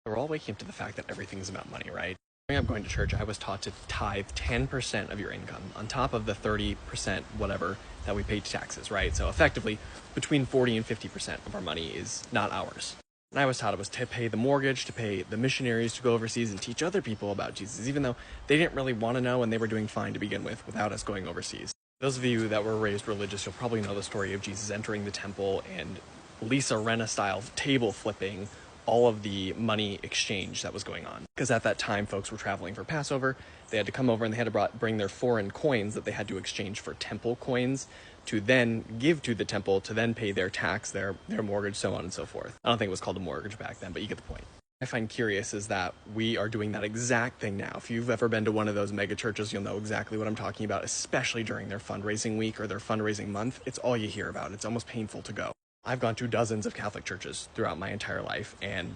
We're all waking up to the fact that everything's about money, right? Growing up going to church, I was taught to tithe 10% of your income on top of the 30% whatever that we pay taxes, right? So effectively, between 40 and 50% of our money is not ours. And I was taught it was to pay the mortgage, to pay the missionaries to go overseas and teach other people about Jesus, even though they didn't really want to know and they were doing fine to begin with without us going overseas. Those of you that were raised religious, you'll probably know the story of Jesus entering the temple and Lisa Rinna-style table flipping all of the money exchange that was going on. Because at that time, folks were traveling for Passover. They had to come over and they had to bring their foreign coins that they had to exchange for temple coins to then give to the temple to then pay their tax, their mortgage, so on and so forth. I don't think it was called a mortgage back then, but you get the point. I find curious is that we are doing that exact thing now. If you've ever been to one of those mega churches, you'll know exactly what I'm talking about, especially during their fundraising week or their fundraising month. It's all you hear about. It's almost painful to go. I've gone to dozens of Catholic churches throughout my entire life, and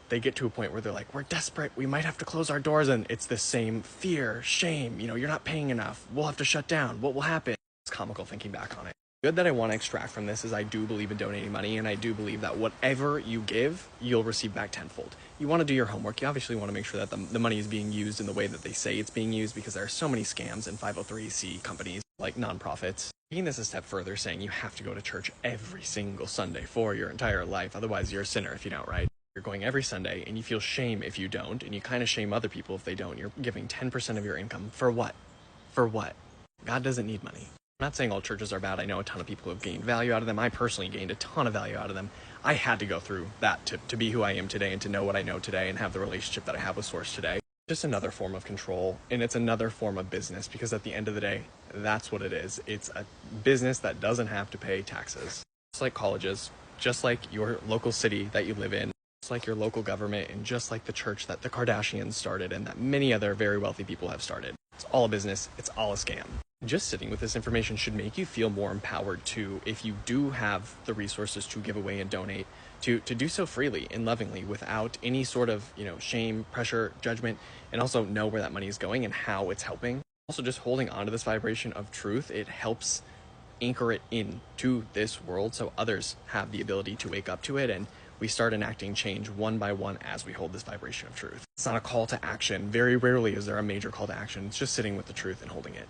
they get to a point where they're like, we're desperate, we might have to close our doors, and it's the same fear, shame, you're not paying enough, we'll have to shut down, what will happen? It's comical thinking back on it. The good that I want to extract from this is I do believe in donating money, and I do believe that whatever you give, you'll receive back tenfold. You want to do your homework. You obviously want to make sure that the money is being used in the way that they say it's being used, because there are so many scams in 503c companies, like nonprofits. Taking this a step further, saying you have to go to church every single Sunday for your entire life, otherwise you're a sinner if you don't, right? You're going every Sunday, and you feel shame if you don't, and you kind of shame other people if they don't. You're giving 10% of your income. For what? For what? God doesn't need money. I'm not saying all churches are bad. I know a ton of people who have gained value out of them. I personally gained a ton of value out of them. I had to go through that to be who I am today and to know what I know today and have the relationship that I have with Source today. Just another form of control, and it's another form of business, because at the end of the day, that's what it is. It's a business that doesn't have to pay taxes. Just like colleges, just like your local city that you live in, just like your local government, and just like the church that the Kardashians started and that many other very wealthy people have started. It's all a business. It's all a scam. Just sitting with this information should make you feel more empowered to, if you do have the resources to give away and donate, to do so freely and lovingly without any sort of, shame, pressure, judgment, and also know where that money is going and how it's helping. Also, just holding on to this vibration of truth, it helps anchor it into this world so others have the ability to wake up to it, and we start enacting change one by one as we hold this vibration of truth. It's not a call to action. Very rarely is there a major call to action. It's just sitting with the truth and holding it.